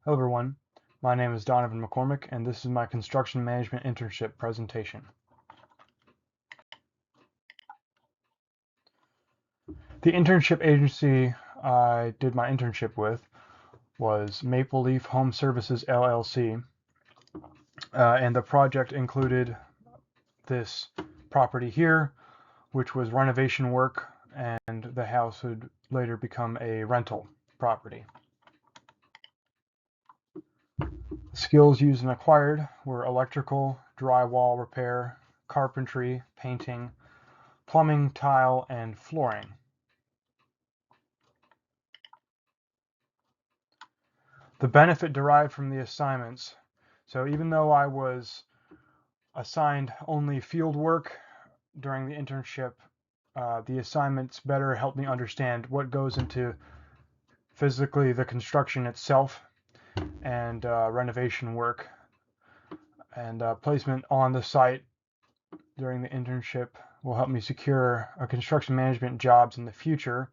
Hello everyone, my name is Donovan McCormick and this is my construction management internship presentation. The internship agency I did my internship with was Maple Leaf Home Services LLC, and the project included this property here, which was renovation work, and the house would later become a rental property. The skills used and acquired were electrical, drywall repair, carpentry, painting, plumbing, tile, and flooring. The benefit derived from the assignments. So even though I was assigned only field work during the internship, the assignments better helped me understand what goes into physically the construction itself and renovation work, and placement on the site during the internship will help me secure construction management jobs in the future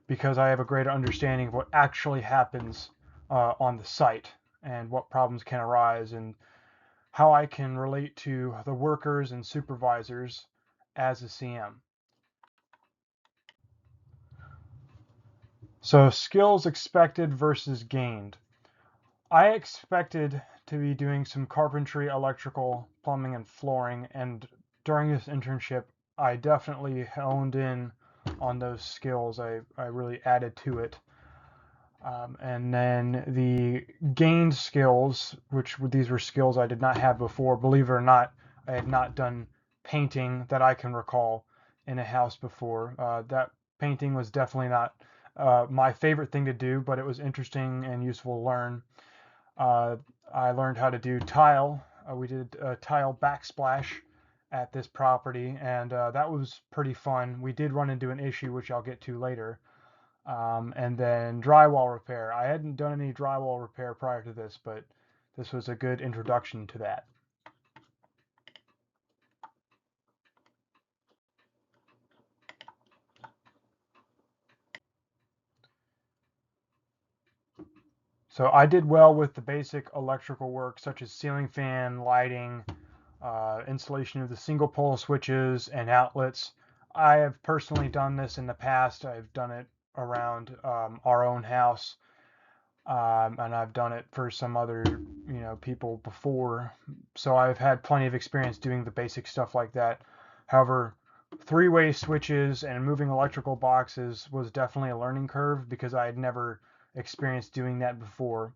because I have a greater understanding of what actually happens on the site and what problems can arise and how I can relate to the workers and supervisors as a CM. So skills expected versus gained. I expected to be doing some carpentry, electrical, plumbing, and flooring, and during this internship, I definitely honed in on those skills. I really added to it. And then the gained skills, these were skills I did not have before. Believe it or not, I had not done painting that I can recall in a house before. That painting was definitely not my favorite thing to do, but it was interesting and useful to learn. Uh, I learned how to do tile. We did a tile backsplash at this property, and that was pretty fun. We did run into an issue, which I'll get to later. And then drywall repair. I hadn't done any drywall repair prior to this, but this was a good introduction to that. So I did well with the basic electrical work, such as ceiling fan, lighting, installation of the single pole switches and outlets. I have personally done this in the past. I've done it around our own house, and I've done it for some other, people before. So I've had plenty of experience doing the basic stuff like that. However, three-way switches and moving electrical boxes was definitely a learning curve because I had never experienced doing that before.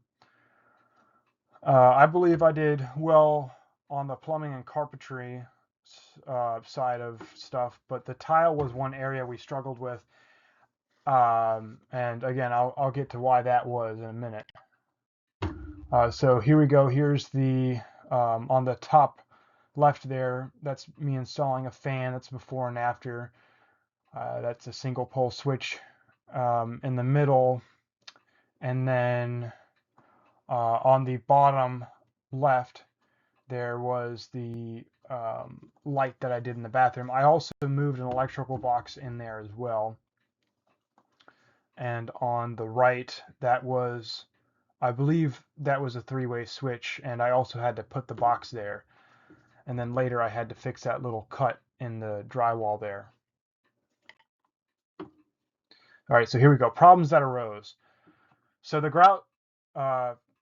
I believe I did well on the plumbing and carpentry side of stuff, but the tile was one area we struggled with. And again, I'll get to why that was in a minute. So here we go. Here's the on the top left there. That's me installing a fan. That's before and after. That's a single pole switch in the middle, and then on the bottom left there was the light that I did in the bathroom. I also moved an electrical box in there as well. And on the right, I believe that was a three-way switch, and I also had to put the box there. And then later I had to fix that little cut in the drywall there. All right, so here we go. Problems that arose. So the grout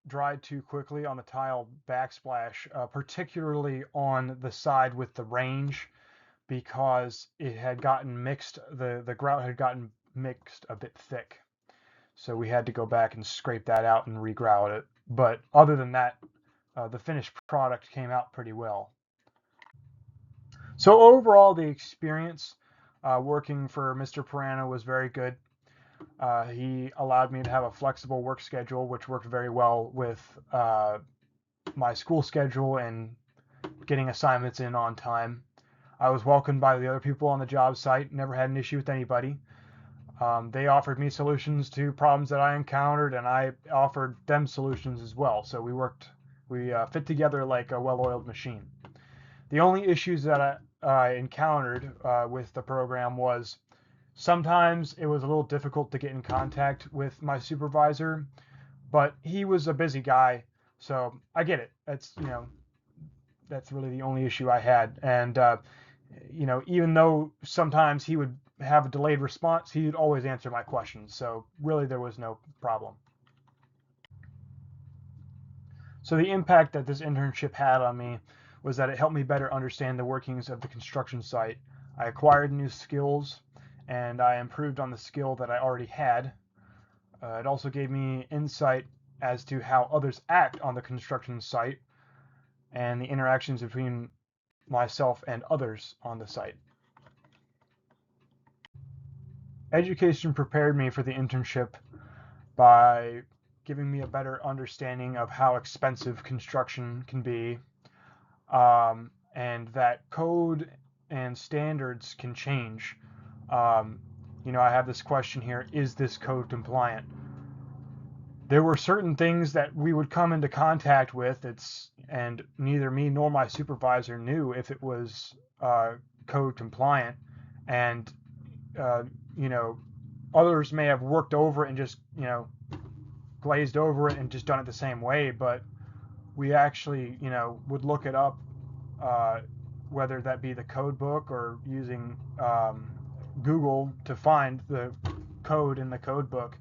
dried too quickly on the tile backsplash, particularly on the side with the range, because it had gotten mixed. The grout had gotten mixed a bit thick, so we had to go back and scrape that out and regrout it. But other than that, the finished product came out pretty well. So overall, the experience working for Mr. Pirano was very good. He allowed me to have a flexible work schedule, which worked very well with my school schedule and getting assignments in on time. I was welcomed by the other people on the job site, never had an issue with anybody. They offered me solutions to problems that I encountered, and I offered them solutions as well. So we fit together like a well-oiled machine. The only issues that I encountered with the program was sometimes it was a little difficult to get in contact with my supervisor. But he was a busy guy, so I get it. That's really the only issue I had. And even though sometimes he would have a delayed response, he would always answer my questions. So really, there was no problem. So the impact that this internship had on me was that it helped me better understand the workings of the construction site. I acquired new skills, and I improved on the skill that I already had. It also gave me insight as to how others act on the construction site and the interactions between myself and others on the site. Education prepared me for the internship by giving me a better understanding of how expensive construction can be, and that code and standards can change. Um, I have this question here: is this code compliant? There were certain things that we would come into contact with. And neither me nor my supervisor knew if it was code compliant, and uh, you know, others may have worked over it and just glazed over it and just done it the same way, but we actually would look it up, uh, whether that be the code book or using Google to find the code in the code book,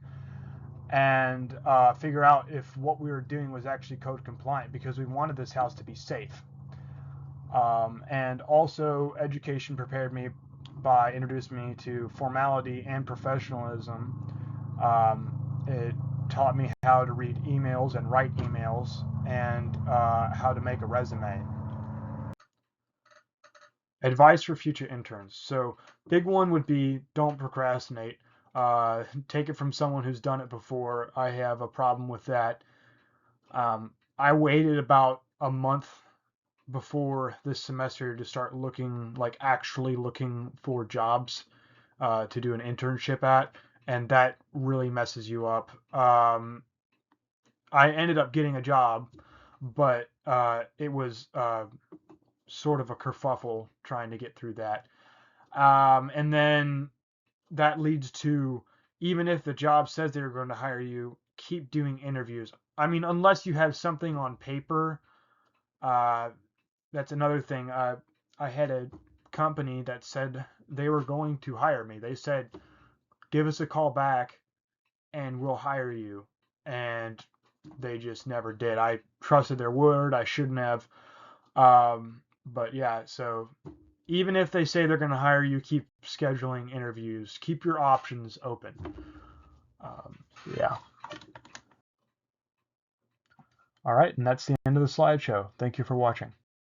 and figure out if what we were doing was actually code compliant, because we wanted this house to be safe. And also, education prepared me by introducing me to formality and professionalism. It taught me how to read emails and write emails, and how to make a resume. Advice for future interns. So, big one would be don't procrastinate. Take it from someone who's done it before. I have a problem with that. I waited about a month before this semester to start looking, like actually looking for jobs to do an internship at, and that really messes you up. I ended up getting a job, but it was sort of a kerfuffle trying to get through that. And then that leads to, even if the job says they're going to hire you, keep doing interviews. I mean, unless you have something on paper, uh, that's another thing. I had a company that said they were going to hire me. They said, give us a call back and we'll hire you. And they just never did. I trusted their word. I shouldn't have. But yeah, so even if they say they're going to hire you, keep scheduling interviews. Keep your options open. Um, yeah. All right, and that's the end of the slideshow. Thank you for watching.